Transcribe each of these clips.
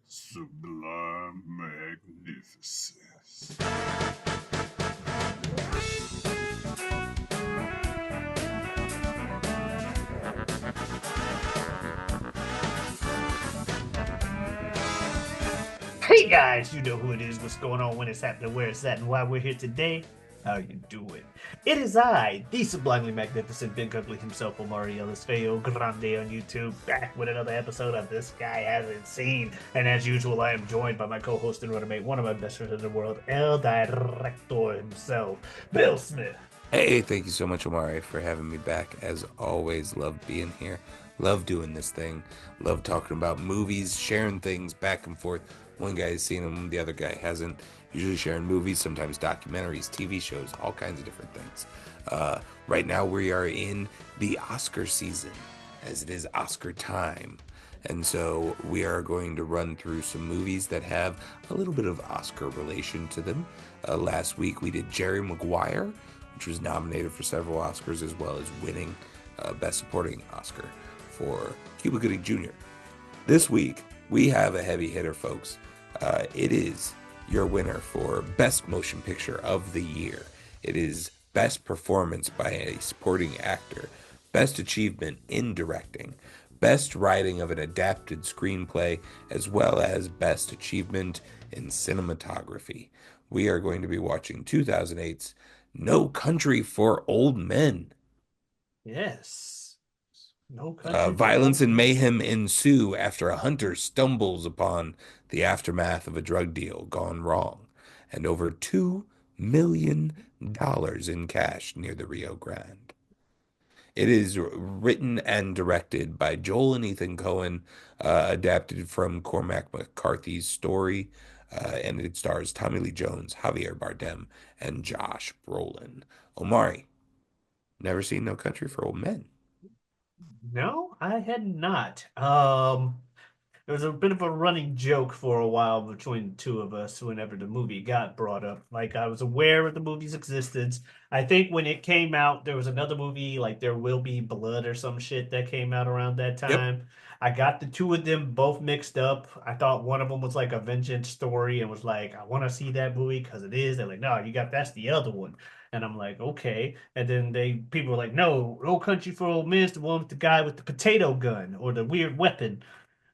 Sublime magnificence. Hey guys, you know who it is, what's going on, when it's happening, where it's at, and why we're here today. How you doing? It is I, the sublimely magnificent Big Ugly himself, Omari Ellis Feo Grande on YouTube, back with another episode of This Guy Hasn't Seen. And as usual, I am joined by my co-host and runnermate, one of my best friends in the world, El Director himself, Bill Smith. Hey, thank you so much, Omari, for having me back. As always, love being here. Love doing this thing. Love talking about movies, sharing things back and forth. One guy has seen them, the other guy hasn't. Usually sharing movies, sometimes documentaries, TV shows, all kinds of different things. Right now, we are in the Oscar season, as it is Oscar time. And so we are going to run through some movies that have a little bit of Oscar relation to them. Last week we did Jerry Maguire, which was nominated for several Oscars as well as winning Best Supporting Oscar for Cuba Gooding Jr. This week we have a heavy hitter, folks. It is your winner for Best Motion Picture of the Year. It is Best Performance by a Supporting Actor, Best Achievement in Directing, Best Writing of an Adapted Screenplay, as well as Best Achievement in Cinematography. We are going to be watching 2008's No Country for Old Men. Yes. No Country for Violence Old and Men. mayhem ensue after a hunter stumbles upon the aftermath of a drug deal gone wrong and over $2 million in cash near the Rio Grande. It is written and directed by Joel and Ethan Cohen, adapted from Cormac McCarthy's story, and it stars Tommy Lee Jones, Javier Bardem, and Josh Brolin. Omari, never seen No Country for Old Men. No, I had not. There was a bit of a running joke for a while between the two of us whenever the movie got brought up. Like, I was aware of the movie's existence. I think when it came out, there was another movie, like There Will Be Blood or some shit that came out around that Yep. time. I got the two of them both mixed up. I thought one of them was like a vengeance story and was like, I want to see that movie because it is. They're like, no, you got that's the other one. And I'm like, okay. And then people were like, no, No Country for Old Men is the one with the guy with the potato gun or the weird weapon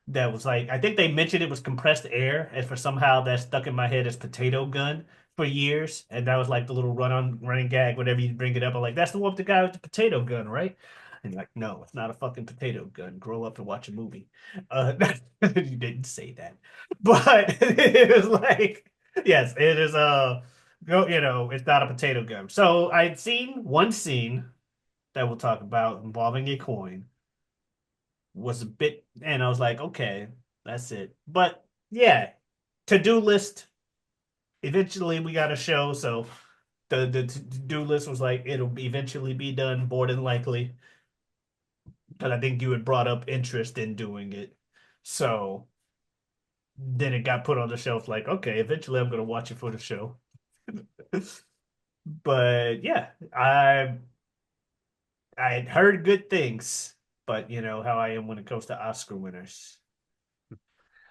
that was like I think they mentioned it was compressed air, and for somehow that stuck in my head as potato gun for years, and that was like the little running gag whenever you bring it up. I'm like, that's the one with the guy with the potato gun, right? And you're like, no, it's not a fucking potato gun. Grow up and watch a movie. Uh, you didn't say that, but it was like, yes, it is. Go, it's not a potato gun. So I'd seen one scene that we'll talk about involving a coin was a bit, and I was like, okay, that's it. But yeah, to-do list. Eventually, we got a show, so the to-do list was like it'll eventually be done, more than likely. Because I think you had brought up interest in doing it, so then it got put on the shelf. Like, okay, eventually I'm gonna watch it for the show. But yeah, I had heard good things, but you know how I am when it comes to Oscar winners.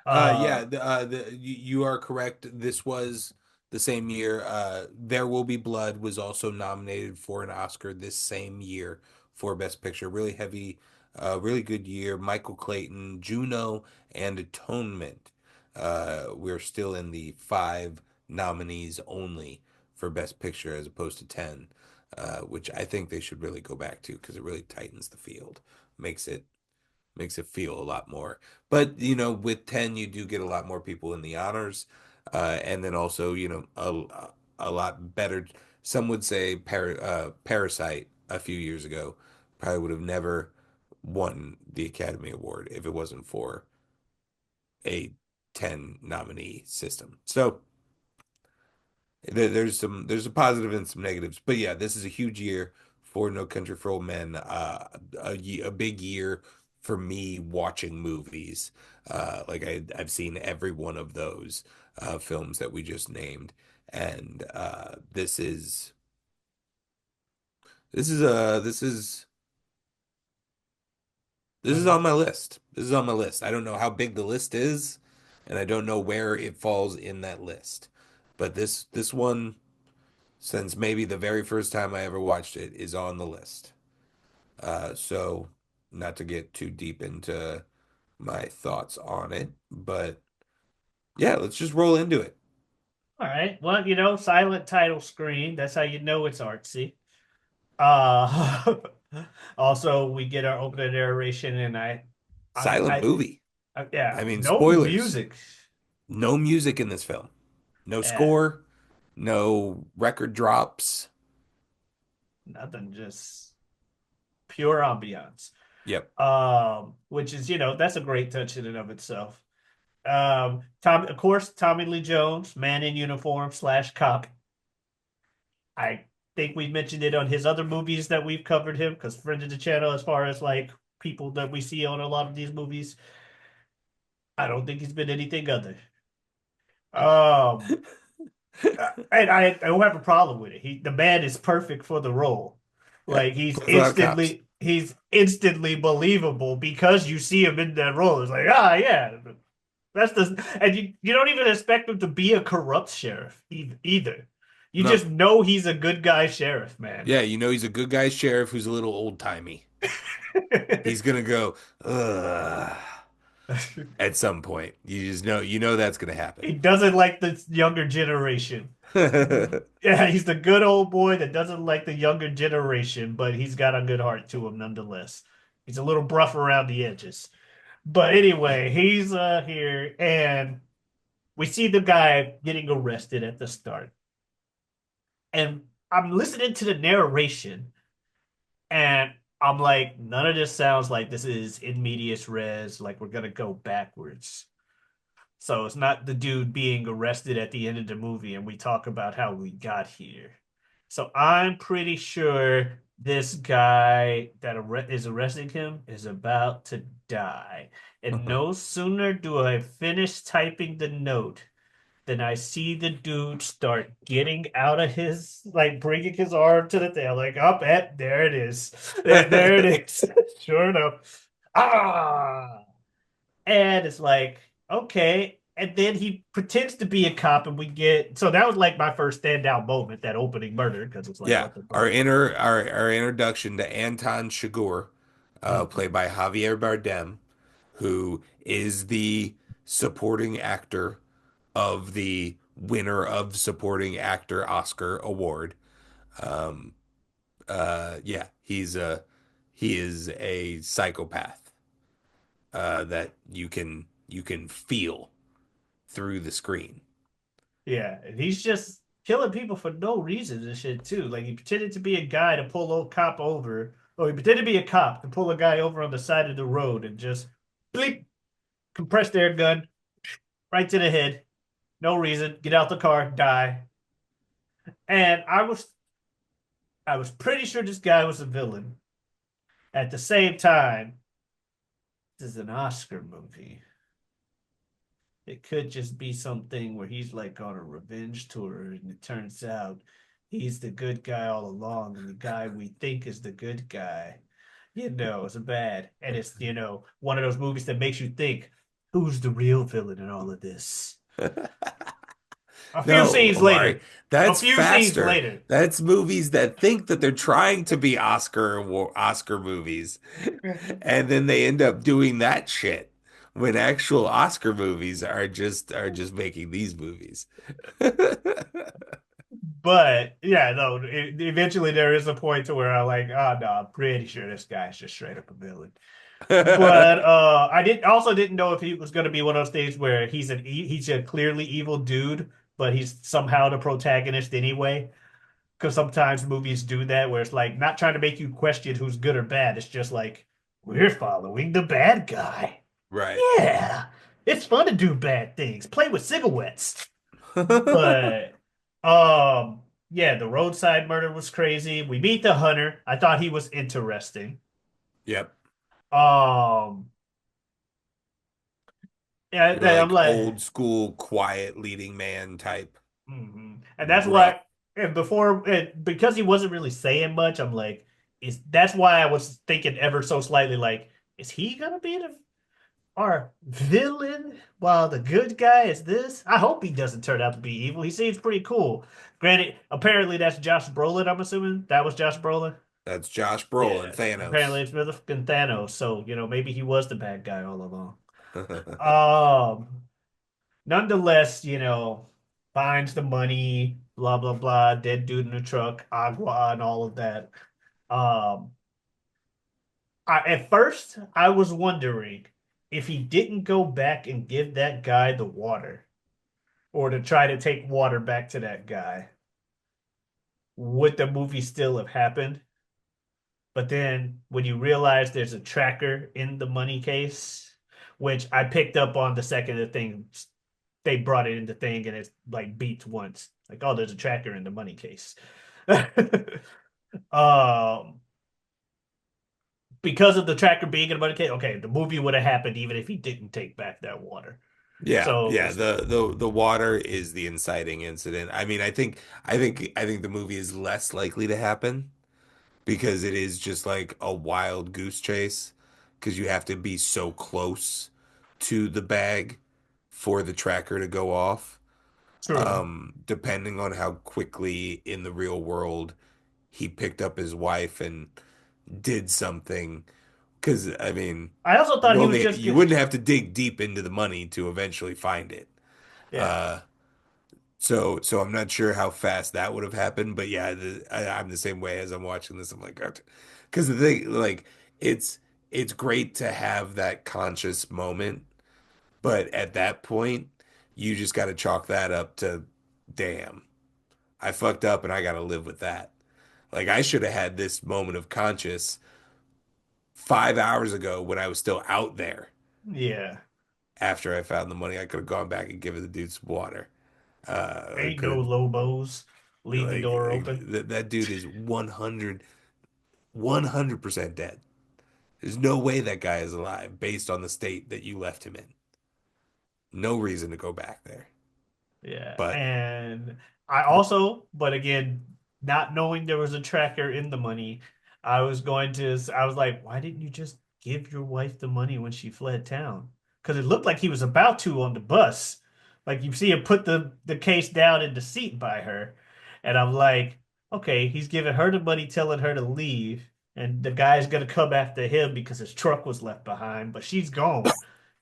Yeah, Uh, you are correct. This was the same year. There Will Be Blood was also nominated for an Oscar this same year for Best Picture. Really heavy, really good year. Michael Clayton, Juno, and Atonement. We're still in the five nominees only for Best Picture as opposed to 10, which I think they should really go back to because it really tightens the field, makes it feel a lot more. But with 10, you do get a lot more people in the honors, and then also a lot better. Some would say Parasite a few years ago probably would have never won the Academy Award if it wasn't for a 10 nominee system. So there's a positive and some negatives, but yeah, this is a huge year for No Country for Old Men. A big year for me watching movies. Like I've seen every one of those films that we just named, and this is on my list. This is on my list. I don't know how big the list is, and I don't know where it falls in that list. But this one, since maybe the very first time I ever watched it, is on the list. So not to get too deep into my thoughts on it, but yeah, let's just roll into it. All right. Well, silent title screen. That's how you know it's artsy. Uh, also, we get our opening narration, and I, Silent I, movie. yeah, I mean, no spoilers. music. No music in this film. No Yeah, score, no record drops. nothing, just pure ambiance. Yep. Which is, that's a great touch in and of itself. Of course, Tommy Lee Jones, man in uniform slash cop. I think we mentioned it on his other movies that we've covered him because friend of the channel, as far as like people that we see on a lot of these movies, I don't think he's been anything other. Um, and I don't have a problem with it. The man is perfect for the role. Yeah. Like Plays a lot of cops. he's instantly believable because you see him in that role. It's like, ah, yeah, that's the and you don't even expect him to be a corrupt sheriff either. You No. just know he's a good guy sheriff, man. Yeah, he's a good guy sheriff who's a little old-timey. He's gonna go, ugh, at some point. You know that's gonna happen. He doesn't like the younger generation. Yeah, he's the good old boy that doesn't like the younger generation, but he's got a good heart to him nonetheless. He's a little rough around the edges. But anyway, he's here and we see the guy getting arrested at the start. And I'm listening to the narration and I'm like, none of this sounds like this is in medias res, like we're gonna go backwards. So it's not the dude being arrested at the end of the movie and we talk about how we got here. So I'm pretty sure this guy that is arresting him is about to die. And no sooner do I finish typing the note than I see the dude start getting out of his, like bringing his arm to the tail, like up at there it is. There it is. Sure enough. Ah! And it's like, okay. And then he pretends to be a cop, and we get so that was like my first standout moment, that opening murder, because it's like, Yeah, what the fuck? our introduction to Anton Chigurh, Mhm. played by Javier Bardem, who is the supporting actor of the winner of supporting actor Oscar award. Um, yeah, he is a psychopath that you can feel through the screen. Yeah, and he's just killing people for no reason and shit too. Like he pretended to be a guy to pull a cop over, or he pretended to be a cop to pull a guy over on the side of the road and just bleep, compressed air gun right to the head. No reason. Get out the car, die. And I was pretty sure this guy was a villain. At the same time, this is an Oscar movie. It could just be something where he's like on a revenge tour, and it turns out he's the good guy all along, and the guy we think is the good guy, is bad. And it's, one of those movies that makes you think, who's the real villain in all of this? A few No, scenes Amari, later. A that's few scenes faster. later. That's movies that think that they're trying to be Oscar movies, and then they end up doing that shit when actual Oscar movies are just making these movies. But yeah, no, eventually there is a point to where I like, oh no, I'm pretty sure this guy's just straight up a villain. But I also didn't know if he was going to be one of those things where he's a clearly evil dude, but he's somehow the protagonist anyway. Because sometimes movies do that, where it's like not trying to make you question who's good or bad. It's just like we're following the bad guy. Right. Yeah, it's fun to do bad things, play with cigarettes. But yeah, the roadside murder was crazy. We meet the hunter. I thought he was interesting. Yep. Um, yeah, I'm Like like. old school, quiet leading man type. And that's Rough. why, and because he wasn't really saying much, I'm like, that's why I was thinking ever so slightly, like, is he gonna be the? our villain while the good guy is this. I hope he doesn't turn out to be evil. He seems pretty cool. Granted, apparently that's Josh Brolin, I'm assuming. That was Josh Brolin. That's Josh Brolin, Yeah. Apparently Thanos. it's motherfucking Thanos. So, maybe he was the bad guy all along. Um, Nonetheless, finds the money, blah blah blah, dead dude in the truck, agua and all of that. Um, at first I was wondering if he didn't go back and give that guy the water or to try to take water back to that guy, would the movie still have happened? But then when you realize there's a tracker in the money case, which I picked up on the second the thing they brought it in the thing and it's like beats once. Like, oh, there's a tracker in the money case. um because of the tracker being in the money case, okay, the movie would have happened even if he didn't take back that water. Yeah, So yeah. The water is the inciting incident. I mean, I think the movie is less likely to happen because it is just like a wild goose chase because you have to be so close to the bag for the tracker to go off. true. Depending on how quickly in the real world he picked up his wife and did something. Because I mean, I also thought he was just you wouldn't have to dig deep into the money to eventually find it. yeah. Uh, so I'm not sure how fast that would have happened, but yeah, I'm the same way as I'm watching this. I'm like, because the thing, like, it's it's great to have that conscious moment, but at that point, you just got to chalk that up to, damn, I fucked up and I got to live with that. Like, I should have had this moment of conscious 5 hours ago when I was still out there. Yeah. After I found the money, I could have gone back and given the dude some water. I Ain't no could Lobos. Leave the door like open. that dude is 100% dead. There's no way that guy is alive based on the state that you left him in. No reason to go back there. Yeah. But And I also, but again, not knowing there was a tracker in the money, I was like, why didn't you just give your wife the money when she fled town? Because it looked like he was about to on the bus. Like you see him put the case down in the seat by her. And I'm like, okay, he's giving her the money, telling her to leave. And the guy's gonna come after him because his truck was left behind, but she's gone.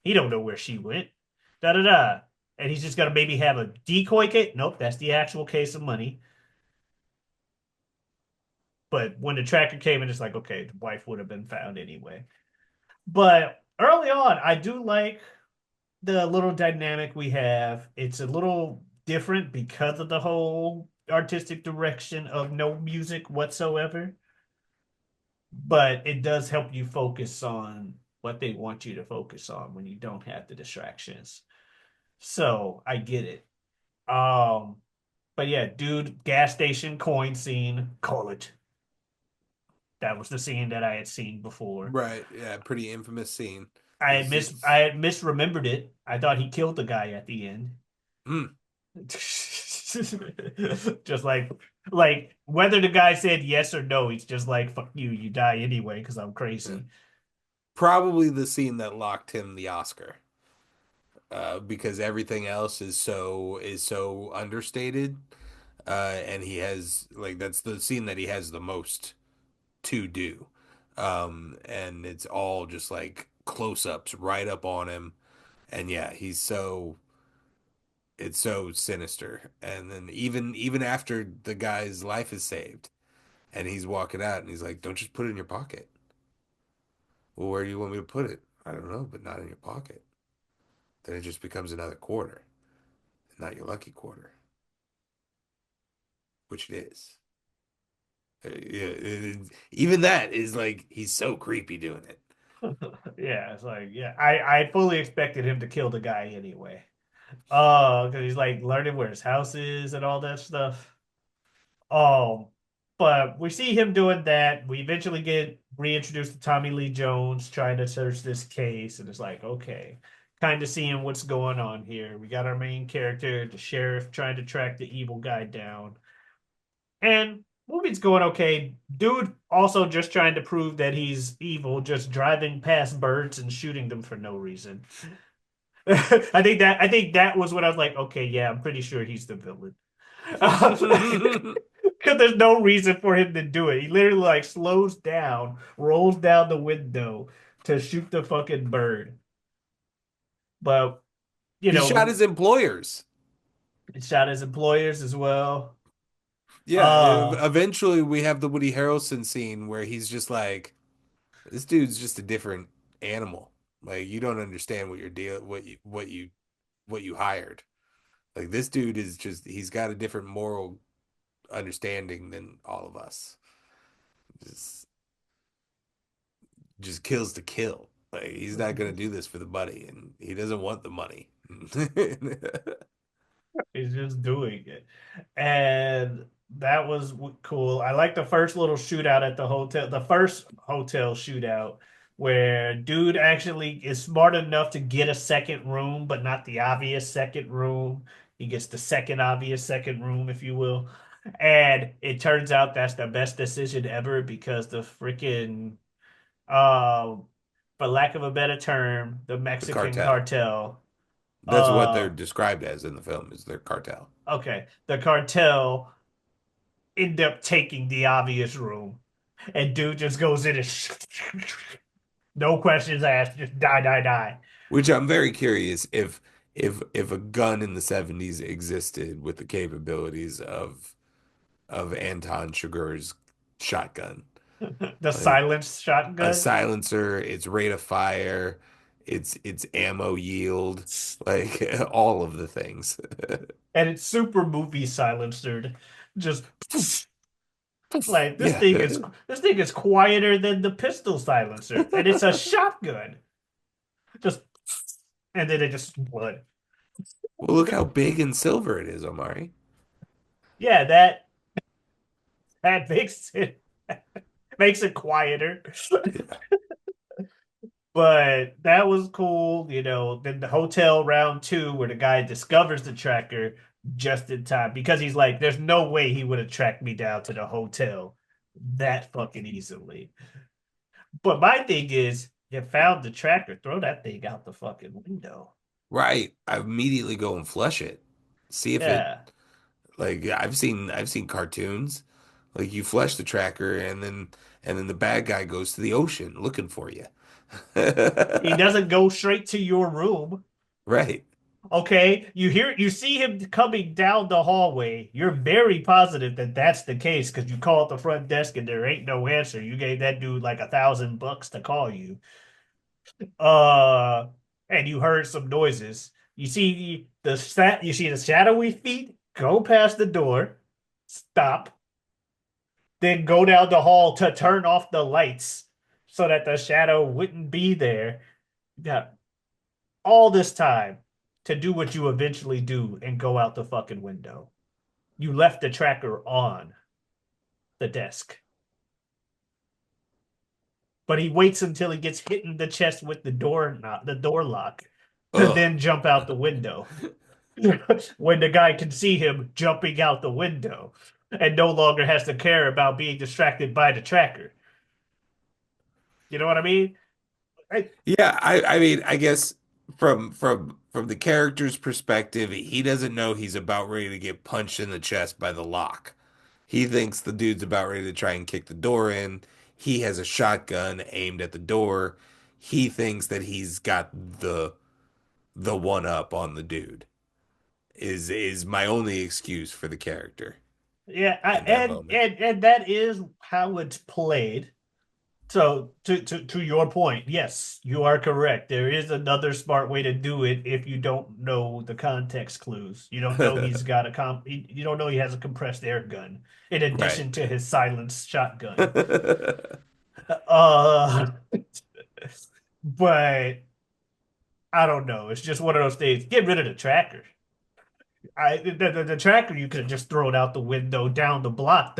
He don't know where she went. Da da da, and he's just gonna maybe have a decoy case. Nope, that's the actual case of money. But when the tracker came in, it's like, okay, the wife would have been found anyway. But early on, I do like the little dynamic we have. It's a little different because of the whole artistic direction of no music whatsoever. But it does help you focus on what they want you to focus on when you don't have the distractions. So I get it. Um, But yeah, dude, gas station coin scene, call it. That was the scene that I had seen before. right, yeah, pretty infamous scene. I This had is I had misremembered it. I thought he killed the guy at the end. mm, Just like whether the guy said yes or no, he's just like fuck you, you die anyway because I'm yeah. crazy. Probably the scene that locked him the Oscar. Because everything else is so understated. And he has like that's the scene that he has the most to do. And it's all just like close-ups right up on him. And yeah, it's so sinister. And then even after the guy's life is saved and he's walking out and he's like, "Don't just put it in your pocket." Well, where do you want me to put it? I don't know, but not in your pocket. Then it just becomes another quarter, not your lucky quarter, which it is. Yeah, even that is like he's so creepy doing it. Yeah, it's like yeah, I fully expected him to kill the guy anyway. Because he's like learning where his house is and all that stuff. Um, but we see him doing that. We eventually get reintroduced to Tommy Lee Jones trying to search this case, and it's like, okay, kind of seeing what's going on here. We got our main character, the sheriff, trying to track the evil guy down. And movie's going okay. Dude also just trying to prove that he's evil, just driving past birds and shooting them for no reason. I think that was when I was like, okay, yeah, I'm pretty sure he's the villain. Because there's no reason for him to do it. He literally like slows down, rolls down the window to shoot the fucking bird. But you He shot know, his employers. shot his employers as well. Yeah, Uh, eventually we have the Woody Harrelson scene where he's just like, this dude's just a different animal. Like you don't understand what you're deal what you hired. Like this dude is just he's got a different moral understanding than all of us. Just just kills to kill. Like he's not gonna do this for the money, and he doesn't want the money. he's just doing it. And that was cool. I like the first little shootout at the hotel, the first hotel shootout where dude actually is smart enough to get a second room, but not the obvious second room. He gets the second obvious second room, if you will. And it turns out that's the best decision ever because the freaking, uh, for lack of a better term, the The Mexican cartel. cartel, That's what they're uh, described as in the film, is their cartel. okay, the cartel end up taking the obvious room, and dude just goes in and no questions asked, just die, die, die. Which I'm very curious if a gun in the 70s existed with the capabilities of Anton Chigurh's shotgun. The Like silenced a shotgun, silencer, its rate of fire, its ammo yield, like all of the things. and it's super movie silencered. Just like Yeah. this thing is quieter than the pistol silencer, and it's a shotgun. Just and then it just blood. Well, look how big and silver it is, Omari. Yeah, that makes it quieter. Yeah. But that was cool, you know. Then the hotel round two, where the guy discovers the tracker just in time because he's like, there's no way he would have tracked me down to the hotel that fucking easily. But my thing is, you found the tracker, throw that thing out the fucking window. Right. I immediately go and flush it. See if it Yeah. like I've seen cartoons. Like you flush the tracker and then the bad guy goes to the ocean looking for you. He doesn't go straight to your room. Right. Okay, you see him coming down the hallway. You're very positive that that's the case because you called the front desk and there ain't no answer. You gave that dude like $1,000 to call you. Uh, and you heard some noises. You see the shadowy feet go past the door, stop, then go down the hall to turn off the lights so that the shadow wouldn't be there. You got all this time to do what you eventually do and go out the fucking window. You left the tracker on the desk, but he waits until he gets hit in the chest with the door lock, to Ugh. then jump out the window. When the guy can see him jumping out the window and no longer has to care about being distracted by the tracker. You know what I mean? I, Yeah, I mean, I guess from the character's perspective, he doesn't know he's about ready to get punched in the chest by the lock. He thinks the dude's about ready to try and kick the door in. He has a shotgun aimed at the door. He thinks that he's got the one up on the dude. Is my only excuse for the character yeah, in that moment. and that is how it's played. So to your point, yes, you are correct. There is another smart way to do it if you don't know the context clues. You don't know he's got you don't know he has a compressed air gun in Right. addition to his silenced shotgun. Uh, but I don't know. It's just one of those things. Get rid of the tracker. The tracker you could have just thrown out the window down the block.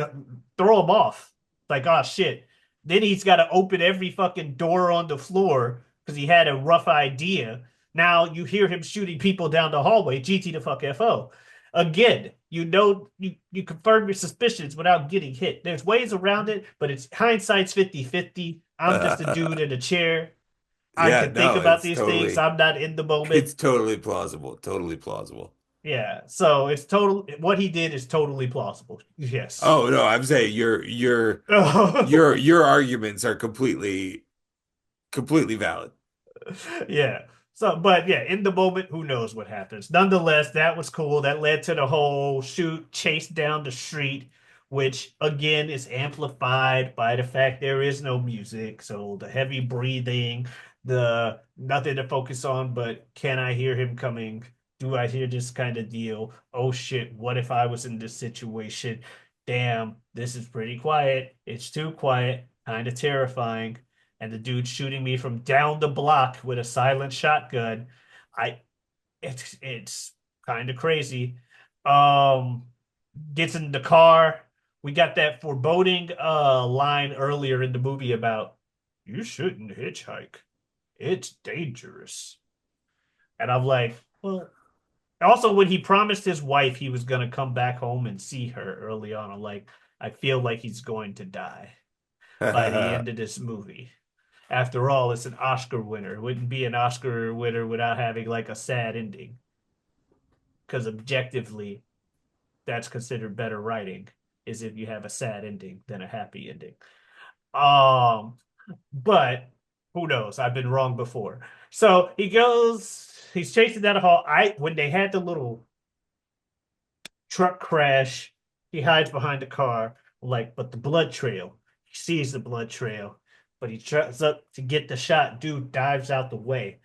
Throw him off. Like, oh shit. Then he's got to open every fucking door on the floor because he had a rough idea. Now you hear him shooting people down the hallway. GT the fuck FO. again, you confirm your suspicions without getting hit. There's ways around it, but it's hindsight's 50-50. I'm just a dude in a chair. I Yeah, can think no, about these things. I'm not in the moment. it's totally plausible. Totally plausible. Yeah, so it's total. What he did is totally plausible. Yes. Oh no, I'm saying your arguments are completely valid. Yeah. So, but yeah, in the moment, who knows what happens. Nonetheless, that was cool. That led to the whole shoot, chase down the street, which again is amplified by the fact there is no music. So the heavy breathing, the nothing to focus on, but can I hear him coming? Do I hear this kind of deal? Oh shit, what if I was in this situation? Damn, this is pretty quiet. It's too quiet, kind of terrifying, and the dude shooting me from down the block with a silent shotgun. I it's kind of crazy. Um Gets in the car. We got that foreboding line earlier in the movie about you shouldn't hitchhike. It's dangerous. And I'm like, well, also when he promised his wife he was gonna come back home and see her early on, I'm like, I feel like he's going to die by the end of this movie. After all, it's an Oscar winner. It wouldn't be an Oscar winner without having like a sad ending. Because objectively, that's considered better writing, is if you have a sad ending than a happy ending. Um, but who knows? I've been wrong before. So he's chasing down a hall. When they had the little truck crash, he hides behind the car, like, but the blood trail. He sees the blood trail, but he tries up to get the shot. Dude dives out the way.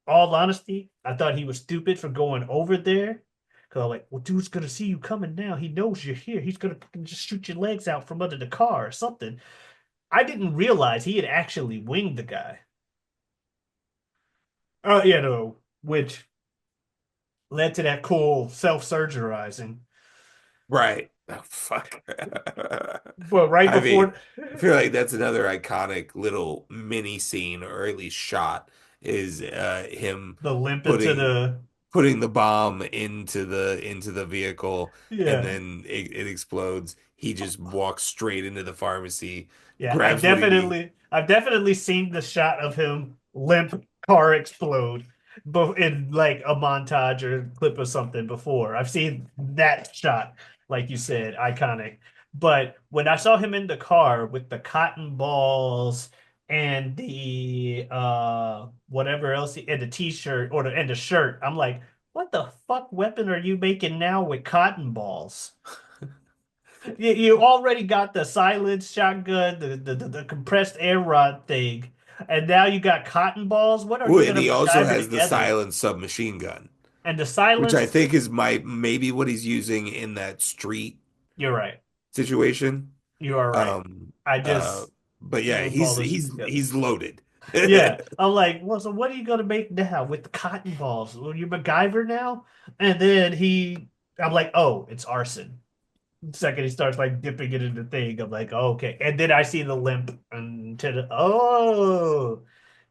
All honesty, I thought he was stupid for going over there. Cause I'm like, well, dude's gonna see you coming now. He knows you're here. He's gonna just shoot your legs out from under the car or something. I didn't realize he had actually winged the guy. No, which led to that cool self-surgerizing. Right. Oh, fuck. But right I mean, before I feel like that's another iconic little mini scene, or at least shot, is him the limp into putting the putting the bomb into the vehicle, and yeah. then it explodes. He just walks straight into the pharmacy, Yeah, grabs what he needs. I've definitely seen the shot of him limp car explode, but in like a montage or clip or something before. I've seen that shot, like you said, iconic. But when I saw him in the car with the cotton balls and the whatever else and the t-shirt and the shirt, I'm like, what the fuck weapon are you making now with cotton balls? You already got the silence shotgun, the compressed air rod thing, and now you got cotton balls. What are Oh, you and gonna he also MacGyver has the together? silent submachine gun, And the which I silence, think is maybe what he's using in that street you're right. situation. You are right. Um, I uh, just but yeah, lump all those together. he's loaded. Yeah, I'm like, well, so what are you gonna make now with the cotton balls? Well, you MacGyver now? And then I'm like, oh, it's arson. Second he starts like dipping it in the thing, I'm like, oh, okay. And then I see the limp and oh,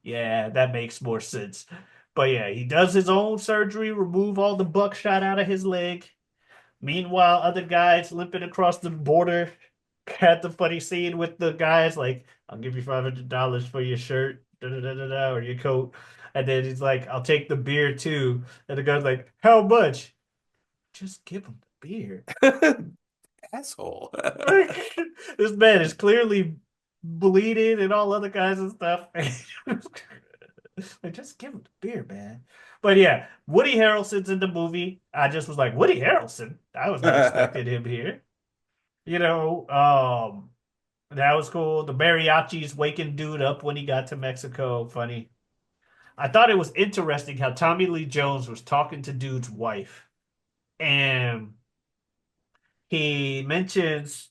yeah, that makes more sense. But yeah, he does his own surgery, remove all the buckshot out of his leg. Meanwhile, other guys limping across the border. Had the funny scene with the guys like, I'll give you $500 for your shirt, or your coat. And then he's like, I'll take the beer too. And the guy's like, how much? Just give him the beer. Asshole. This man is clearly bleeding and all other kinds of stuff. Like, just give him the beer, man. But yeah, Woody Harrelson's in the movie. I just was like, Woody Harrelson? I was not expecting him here. You know, that was cool. The mariachis waking dude up when he got to Mexico. Funny. I thought it was interesting how Tommy Lee Jones was talking to dude's wife, and he mentions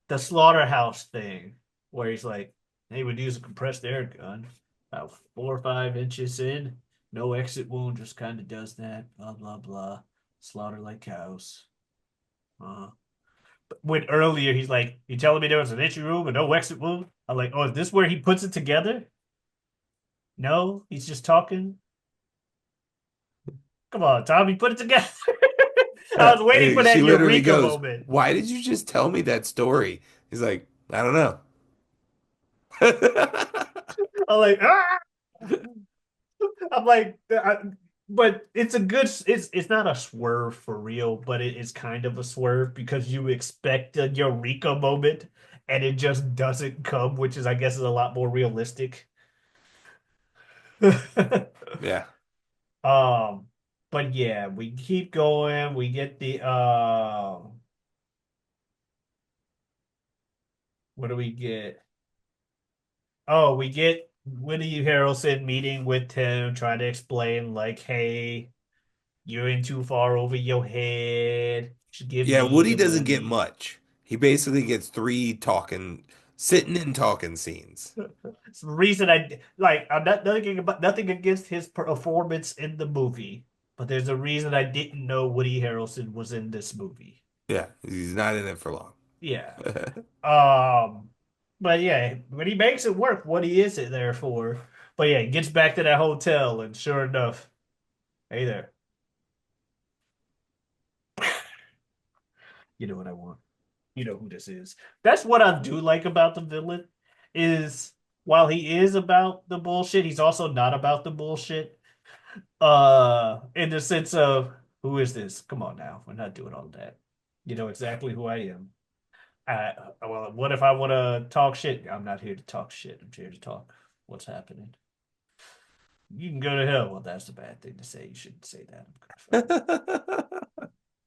the slaughterhouse thing where he's like, they would use a compressed air gun about 4 or 5 inches in, no exit wound, just kind of does that, blah blah blah, slaughter like cows. But when earlier he's like, you telling me there was an entry room and no exit wound? I'm like, oh, is this where he puts it together? No, he's just talking. Come on, Tommy, put it together. I was waiting for She that literally eureka goes, moment. "Why did you just tell me that story?" He's like, "I don't know." I'm like, ah! I'm like, but it's a good. It's not a swerve for real, but it is kind of a swerve because you expect a eureka moment, and it just doesn't come, which is, I guess, is a lot more realistic. Yeah. Um, but yeah, we keep going. We get the what do we get? Oh, we get Woody Harrelson meeting with Tim, trying to explain like, hey, you're in too far over your head. You should give Yeah, me Woody the doesn't get money. much. He basically gets three talking, sitting and talking scenes. It's the reason I'm not nothing against his performance in the movie, but there's a reason I didn't know Woody Harrelson was in this movie. Yeah, he's not in it for long. Yeah. Um, but yeah, when he makes it work, what he is it there for? But yeah, he gets back to that hotel, and sure enough, hey there, you know what I want. You know who this is. That's what I do like about the villain is while he is about the bullshit, he's also not about the bullshit. In the sense of who is this? Come on now, we're not doing all that. You know exactly who I am. Well, what if I want to talk shit? I'm not here to talk shit. I'm here to talk what's happening. You can go to hell. Well, that's a bad thing to say. You shouldn't say that. I'm gonna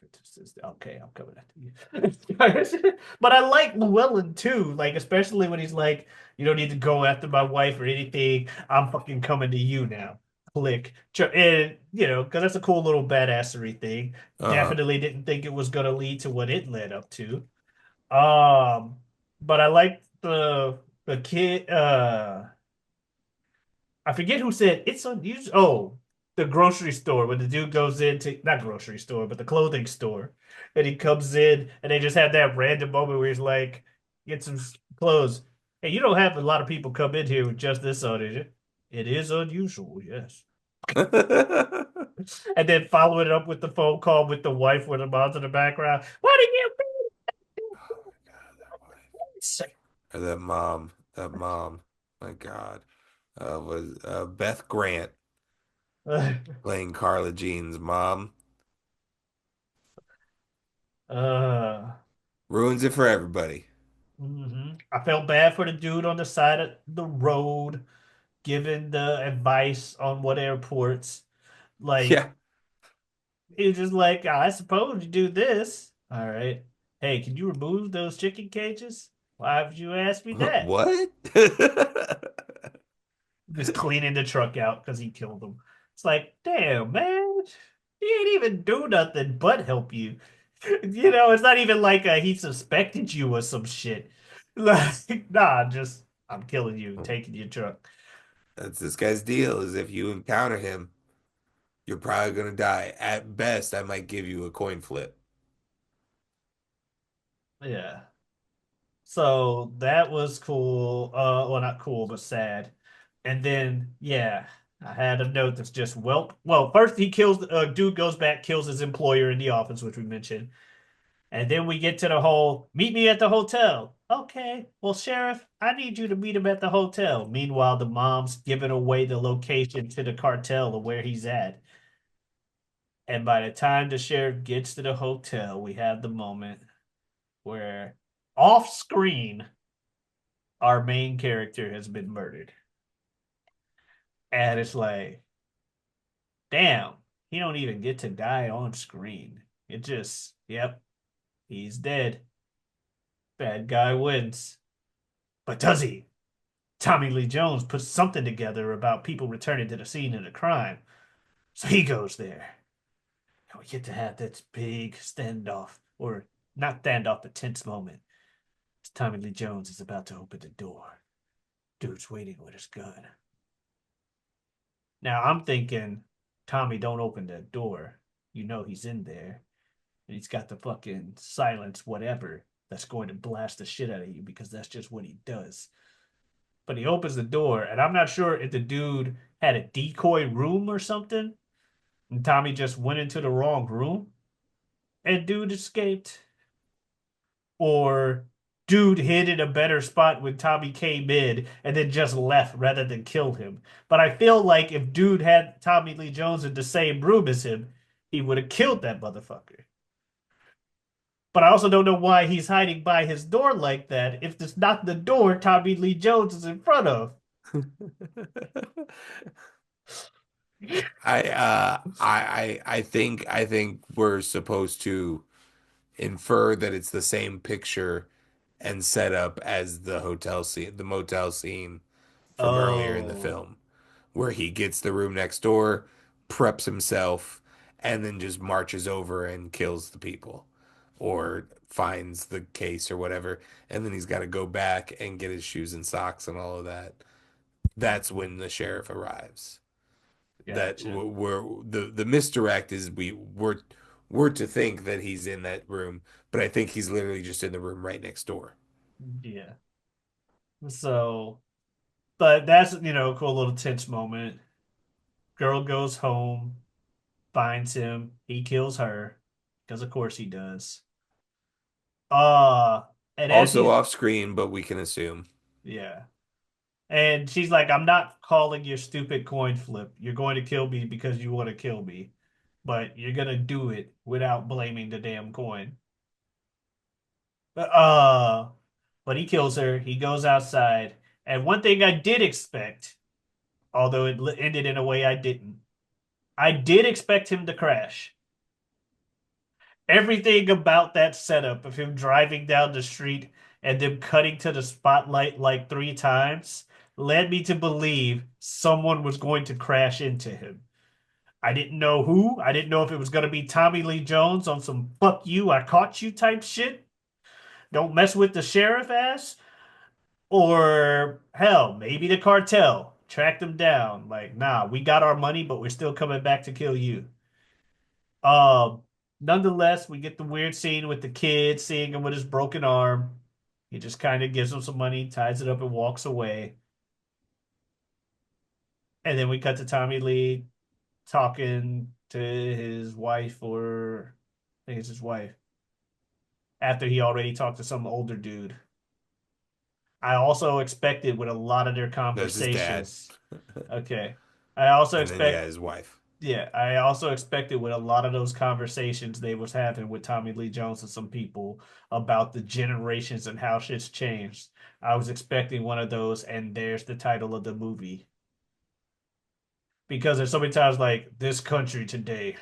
fucking okay, I'm coming after you. But I like Llewellyn too, like especially when he's like, "You don't need to go after my wife or anything. I'm fucking coming to you now." Click, and because that's a cool little badassery thing. Uh-huh. Definitely didn't think it was gonna lead to what it led up to. Um, but I like the kid. I forget who said it's unusual. Oh, the grocery store when the dude goes into not grocery store, but the clothing store, and he comes in and they just have that random moment where he's like, "Get some clothes." Hey, you don't have a lot of people come in here with just this on it. It is unusual, yes. And then following it up with the phone call with the wife with the mom's in the background. What do you Or that mom, my God, was Beth Grant mean? playing Carla Jean's mom. uh, Ruins it for everybody. I felt bad for the dude on the side of the road giving the advice on what airports. Like, Yeah. he was just like, I suppose you do this. All right. Hey, can you remove those chicken cages? Why haven't you asked me that? What? Just cleaning the truck out because he killed them. It's like, damn, man. He ain't even do nothing but help you. It's not even like he suspected you or some shit. Like, nah, just I'm killing you, taking your truck. That's this guy's deal is if you encounter him, you're probably gonna die. At best, I might give you a coin flip. Yeah. So that was cool. Well, not cool, but sad. And then, yeah, I had a note that's just well, first he kills dude goes back, kills his employer in the office, which we mentioned. And then we get to the whole meet me at the hotel. Okay, well, Sheriff, I need you to meet him at the hotel. Meanwhile, the mom's giving away the location to the cartel of where he's at. And by the time the sheriff gets to the hotel, we have the moment where off screen, our main character has been murdered. And it's like, damn, he don't even get to die on screen. It just, yep, he's dead. Bad guy wins. But does he? Tommy Lee Jones puts something together about people returning to the scene of the crime. So he goes there. And we get to have this big standoff, or not standoff, but tense moment. As Tommy Lee Jones is about to open the door. Dude's waiting with his gun. Now I'm thinking, Tommy, don't open that door. You know he's in there. And he's got the fucking silence, whatever, that's going to blast the shit out of you because that's just what he does. But he opens the door, and I'm not sure if the dude had a decoy room or something, and Tommy just went into the wrong room. and dude escaped, or dude hid in a better spot when Tommy came in and then just left rather than kill him. But I feel like if dude had Tommy Lee Jones in the same room as him, he would have killed that motherfucker. But I also don't know why he's hiding by his door like that if it's not the door Tommy Lee Jones is in front of. I think we're supposed to infer that it's the same picture and setup as the hotel scene, the motel scene from earlier in the Oh, film, where he gets the room next door, preps himself, and then just marches over and kills the people or finds the case or whatever. And then he's got to go back and get his shoes and socks and all of that. That's when the sheriff arrives. That gotcha. we're the misdirect is we're to think that he's in that room, but I think he's literally just in the room right next door. Yeah. So, but that's, a cool little tense moment. Girl goes home, finds him, he kills her, because of course he does. Uh, and as Also he's, off screen, but we can assume. yeah. And she's like, I'm not calling your stupid coin flip. You're going to kill me because you want to kill me, but you're gonna do it without blaming the damn coin. Uh, but he kills her. He goes outside. And one thing I did expect, although it ended in a way I didn't, I did expect him to crash. Everything about that setup of him driving down the street and them cutting to the spotlight like three times led me to believe someone was going to crash into him. I didn't know who. I didn't know if it was going to be Tommy Lee Jones on some fuck you, I caught you type shit. Don't mess with the sheriff ass. Or hell, maybe the cartel tracked them down. Like, nah, we got our money, but we're still coming back to kill you. Um, Nonetheless, we get the weird scene with the kid seeing him with his broken arm. He just kind of gives him some money, ties it up, and walks away. And then we cut to Tommy Lee talking to his wife, or I think it's his wife, after he already talked to some older dude. I also expected with a lot of their That's his dad. conversations. Okay. I also And then yeah, expect his wife. Yeah, I also expected with a lot of those conversations they was having with Tommy Lee Jones and some people about the generations and how shit's changed. I was expecting one of those, and there's the title of the movie. Because there's so many times like this country today,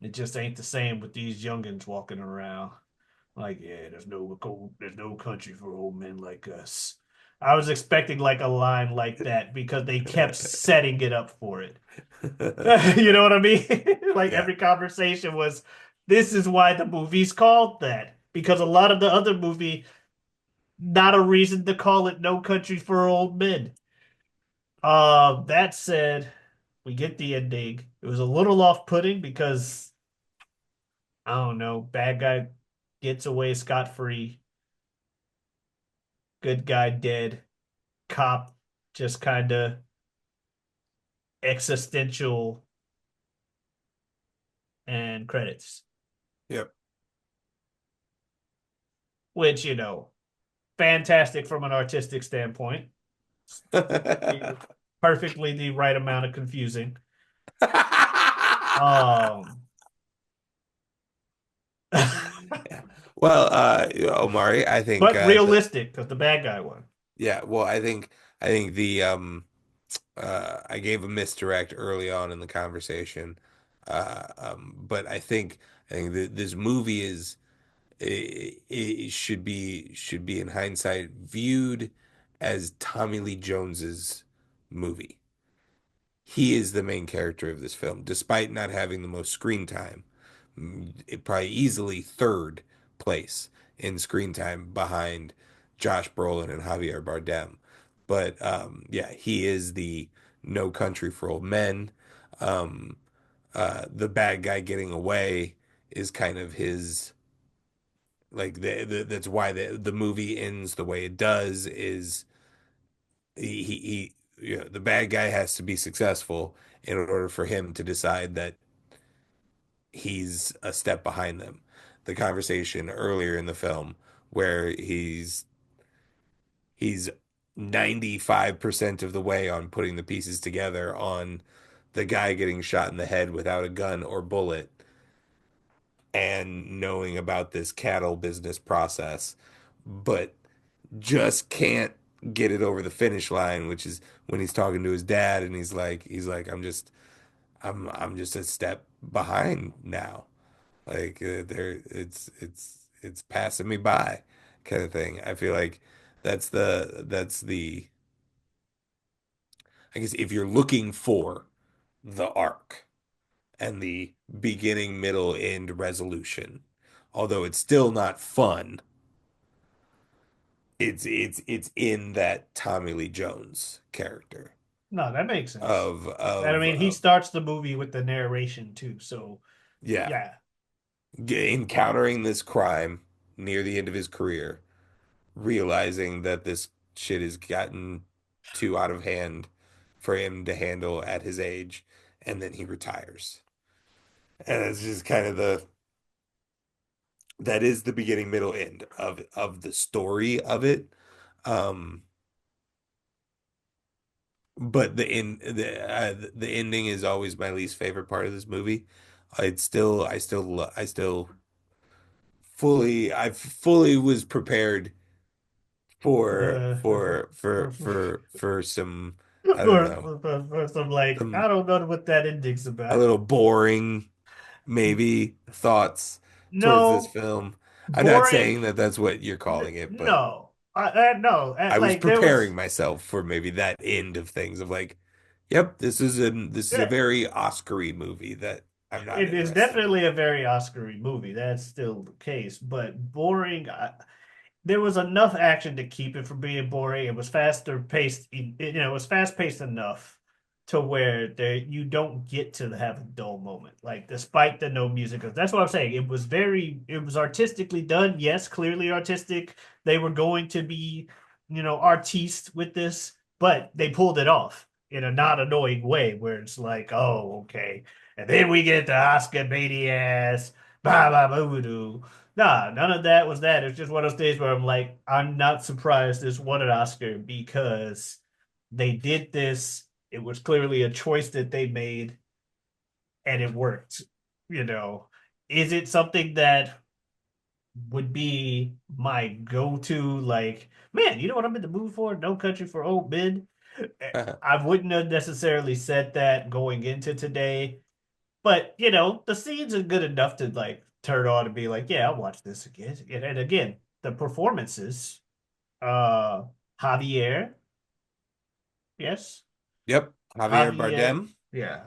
it just ain't the same with these youngins walking around. Like, yeah, there's no country for old men like us. I was expecting like a line like that because they kept setting it up for it. You know what I mean? Like Yeah. every conversation was, this is why the movie's called that. Because a lot of the other movie, not a reason to call it No Country for Old Men. That said, we get the ending. It was a little off-putting because I don't know, bad guy gets away scot-free, good guy dead, cop just kind of existential and credits, Yep. which, fantastic from an artistic standpoint. Perfectly the right amount of confusing. Um, Yeah. Well, Omari, I think but realistic because the bad guy won. yeah, well, I think the I gave a misdirect early on in the conversation. But I think that this movie is it should be in hindsight viewed as Tommy Lee Jones's movie. He is the main character of this film, despite not having the most screen time. It probably easily third place in screen time behind Josh Brolin and Javier Bardem. But yeah, he is the No Country for Old Men. Um, the bad guy getting away is kind of his like that's why the movie ends the way it does is the bad guy has to be successful in order for him to decide that he's a step behind them. The conversation earlier in the film where he's 95% of the way on putting the pieces together on the guy getting shot in the head without a gun or bullet and knowing about this cattle business process, but just can't get it over the finish line, which is when he's talking to his dad and he's like I'm just a step behind now. Like there it's passing me by kind of thing. I feel like that's the I guess if you're looking for the arc and the beginning, middle, end resolution, although it's still not fun, it's in that Tommy Lee Jones character No, that makes sense. of And I of mean, he starts the movie with the narration too. So yeah, yeah, encountering this crime near the end of his career, realizing that this shit has gotten too out of hand for him to handle at his age, and then he retires. And it's just kind of the that is the beginning, middle, end of the story of it. Um, but the ending is always my least favorite part of this movie. I still I fully was prepared for some I don't know for some like some I don't know what that ending's a about. little boring maybe thoughts towards this No, film. I'm not boring. saying that that's what you're calling it, but No, no. I was Like there preparing was. myself for maybe that end of things of like, yep, this is a Yeah, very Oscar-y movie that I'm not it is interested in. definitely a very Oscar-y movie. That's still the case, but boring. There was enough action to keep it from being boring. It was faster paced. It was fast paced enough to where there you don't get to have a dull moment. Like despite the no music, that's what I'm saying. It was artistically done. Yes, clearly artistic. They were going to be, artistes with this, but they pulled it off in a not annoying way where it's like, oh, okay. And then we get the Oscar Maniacs, ba ba boo doo. Nah, none of that was that. It's just one of those days where I'm like, I'm not surprised this won an Oscar because they did this. It was clearly a choice that they made and it worked. You know, is it something that would be my go-to? Like, man, you know what I'm in the mood for? No Country for Old Men. I wouldn't have necessarily said that going into today, but the scenes are good enough to like turn on and be like, yeah, I'll watch this again. And again, the performances, uh Javier, yes, Yep, Javier Javier, Bardem. yeah,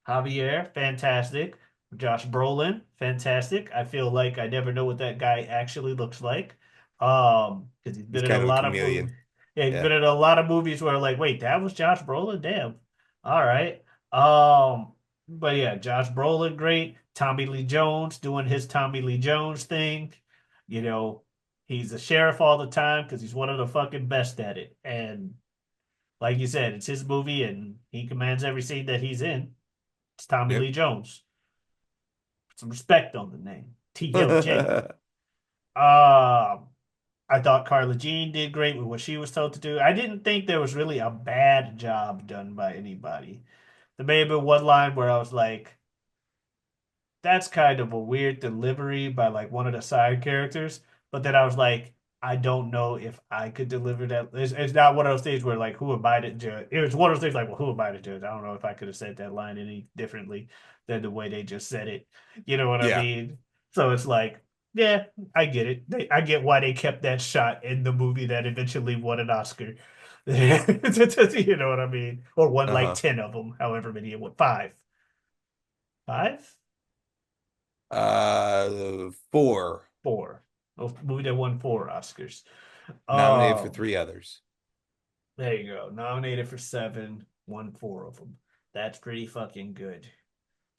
Javier, fantastic. Josh Brolin, fantastic. I feel like I never know what that guy actually looks like. Because he's He's been in a kind of a lot of movies. chameleon. Yeah, he's Yeah. been in a lot of movies where like, wait, that was Josh Brolin? Damn. All right. Um, but yeah, Josh Brolin, great. Tommy Lee Jones doing his Tommy Lee Jones thing. You know, he's a sheriff all the time because he's one of the fucking best at it. And like you said, it's his movie and he commands every scene that he's in. It's Tommy Yep. Lee Jones. Some respect on the name. TLJ. Um, I thought Carla Jean did great with what she was told to do. I didn't think there was really a bad job done by anybody. There may have been one line where I was like, that's kind of a weird delivery by like one of the side characters. But then I was like, I don't know if I could deliver that. It's not one of those things where like, who am I to judge? It was one of those things like, well, who am I to judge? I don't know if I could have said that line any differently than the way they just said it. You know what I Yeah. mean? So it's like, yeah, I get it. I get why they kept that shot in the movie that eventually won an Oscar. You know what I mean? Or won like Uh-huh. 10 of them, however many it was. Five. Five? Four Four. A movie that won four Oscars. nominated for Um, three others. there you go. Nominated for seven, won four of them. That's pretty fucking good.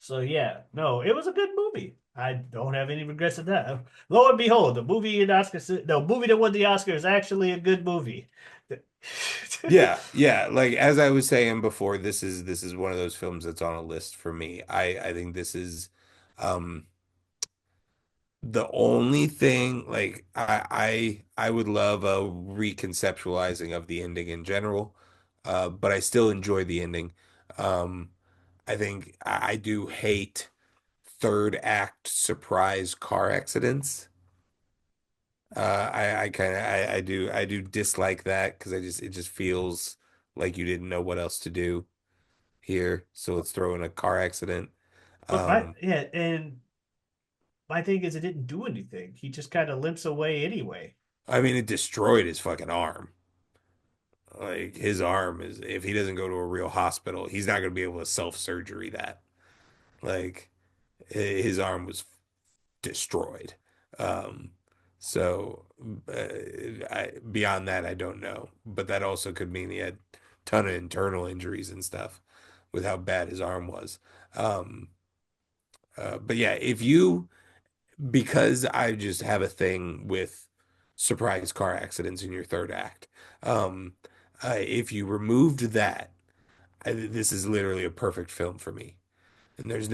So yeah, no, it was a good movie. I don't have any regrets of that. Lo and behold, the movie that won the Oscar is actually a good movie. Yeah, yeah. Like as I was saying before, this is one of those films that's on a list for me. I think this is Um, the only thing, like I would love a reconceptualizing of the ending in general, but I still enjoy the ending. Um, I think I do hate third act surprise car accidents. I kind of I do dislike that because it just feels like you didn't know what else to do here, so let's throw in a car accident. But my Um, yeah, and my thing is it didn't do anything. He just kind of limps away anyway. I mean, it destroyed his fucking arm. Like his arm is, if he doesn't go to a real hospital, he's not going to be able to self-surgery that. Like his arm was destroyed. Um, so beyond that, I don't know. But that also could mean he had a ton of internal injuries and stuff with how bad his arm was. Um, but yeah, if you, because I just have a thing with surprise car accidents in your third act, um, if you removed that, this is literally a perfect film for me. And there's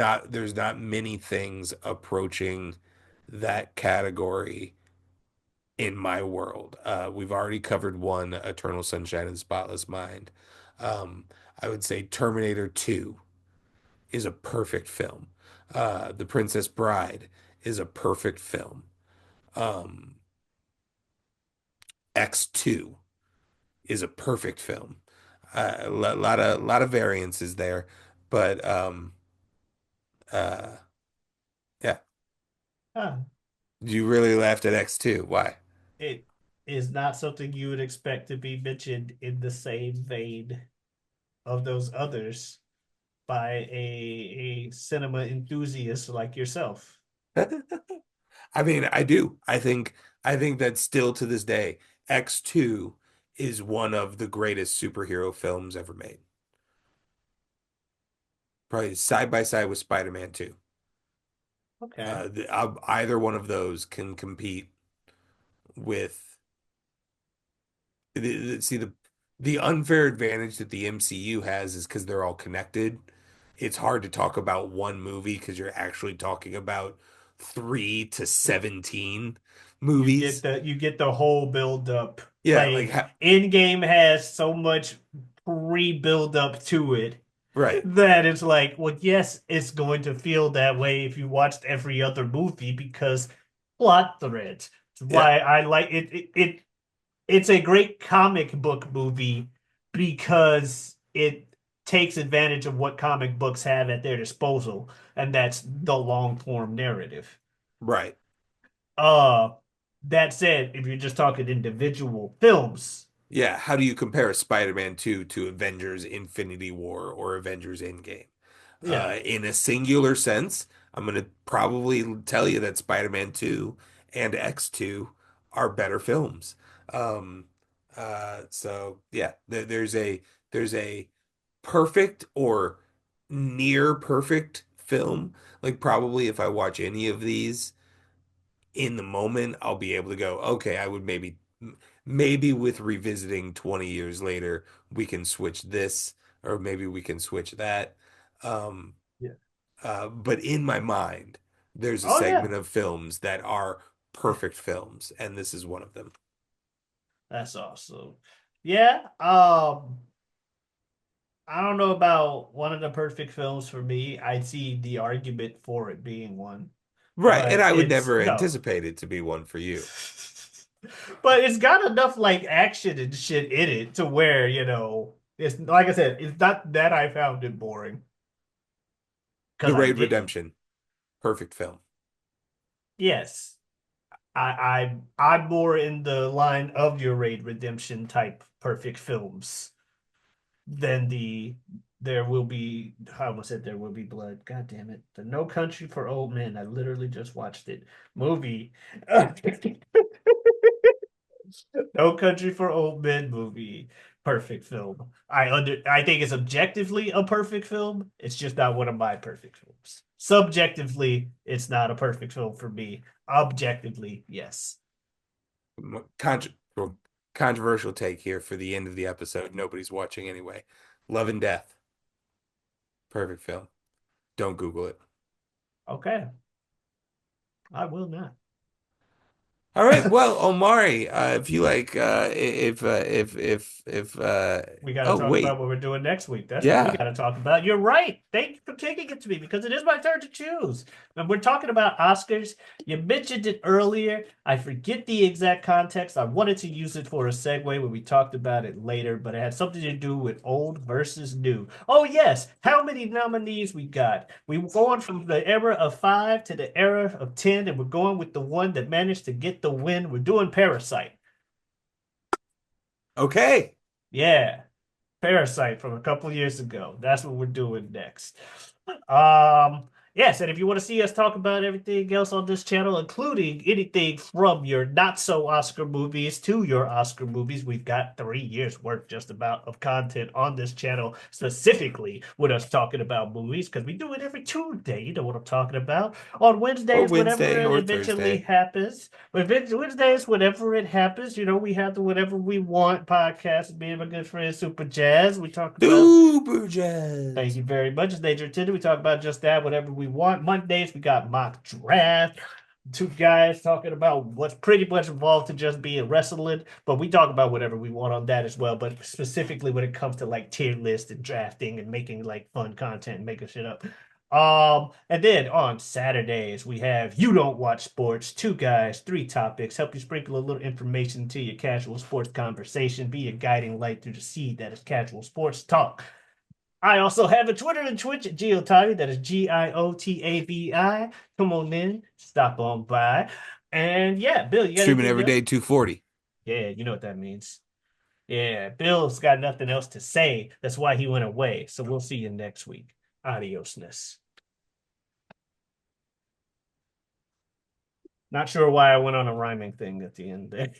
not many things approaching that category in my world. We've already covered one, Eternal Sunshine of the Spotless Mind. Um, I would say Terminator 2 is a perfect film. The Princess Bride is a perfect film. Um, X2 is a perfect film. Lot of variances there, but uh, yeah. Huh. You really laughed at X2. Why? It is not something you would expect to be mentioned in the same vein of those others by a cinema enthusiast like yourself. I mean, I do. I think that still to this day, X2 is one of the greatest superhero films ever made. Probably side by side with Spider-Man 2. Okay. Either one of those can compete with see the unfair advantage that the MCU has is because they're all connected. It's hard to talk about one movie because you're actually talking about 3 to 17 movies. You get the whole build up. Yeah, like Like Endgame has so much pre build up to it right. that it's like, well, yes, it's going to feel that way if you watched every other movie because plot threads. It's Yeah, why I like it. It's a great comic book movie because it takes advantage of what comic books have at their disposal, and that's the long form narrative. right. Uh, that said, if you're just talking individual films, Yeah, how do you compare Spider-Man 2 to Avengers Infinity War or Avengers Endgame? yeah, In a singular sense, I'm going to probably tell you that Spider-Man 2 and X2 are better films. Um, so yeah, there's a perfect or near perfect film. Like probably if I watch any of these in the moment, I'll be able to go, okay, I would maybe with revisiting 20 years later, we can switch this or maybe we can switch that. Um, yeah. but in my mind, there's a Oh yeah, segment of films that are perfect films, and this is one of them. that's awesome. Yeah, I don't know about one of the perfect films for me. I see the argument for it being one, Right, and but I would it's never no. anticipate it to be one for you. But it's got enough like action and shit in it to where, it's like I said, it's not that I found it boring because The I Raid didn't. Redemption, perfect film. Yes, I'm more in the line of your Raid Redemption type perfect films than the there will be I almost said there will be blood. God damn it. The No Country for Old Men. I literally just watched it. Movie. No Country for Old Men movie. Perfect film. I think it's objectively a perfect film. It's just not one of my perfect films. Subjectively, it's not a perfect film for me. Objectively, yes. Contro Controversial take here for the end of the episode. Nobody's watching anyway. Love and Death, perfect film. Don't Google it. Okay, I will not. All right. Well, Omari, if you like, if We got to oh talk about wait, what we're doing next week. That's what we yeah. got to talk about. You're right. Thank you for taking it to me because it is my turn to choose. And we're talking about Oscars. You mentioned it earlier. I forget the exact context. I wanted to use it for a segue when we talked about it later, but it had something to do with old versus new. Oh, yes. How many nominees we got? We're going from the era of five to the era of 10, and we're going with the one that managed to get the win. We're doing Parasite. Okay. Yeah. Parasite from a couple years ago. That's what we're doing next. Um, yes, and if you want to see us talk about everything else on this channel, including anything from your not so Oscar movies to your Oscar movies, we've got 3 years worth just about of content on this channel, specifically with us talking about movies, because we do it every Tuesday. You know what I'm talking about. On Or Wednesdays, whenever Wednesday it or eventually Thursday. happens. Wednesdays, whenever it happens, we have the Whatever We Want podcast, me and my good friend Super Jazz. We talk about Super Thank Jazz. you very much. It's Nature Intended. We talk about just that, whatever we want. Mondays, we got mock draft. Two guys talking about what's pretty much involved to just being wrestling, but we talk about whatever we want on that as well. But specifically when it comes to like tier list and drafting and making like fun content and making shit up. And then on Saturdays, we have You Don't Watch Sports, two guys, three topics, help you sprinkle a little information into your casual sports conversation, be a guiding light through the seed that is casual sports talk. I also have a Twitter and Twitch at Giotavi. That is Giotavi. Come on in, stop on by. And yeah, Bill, you got Streaming anything every else? day, 240. Yeah, you know what that means. Yeah, Bill's got nothing else to say. That's why he went away. So we'll see you next week. Adiosness. Not sure why I went on a rhyming thing at the end there.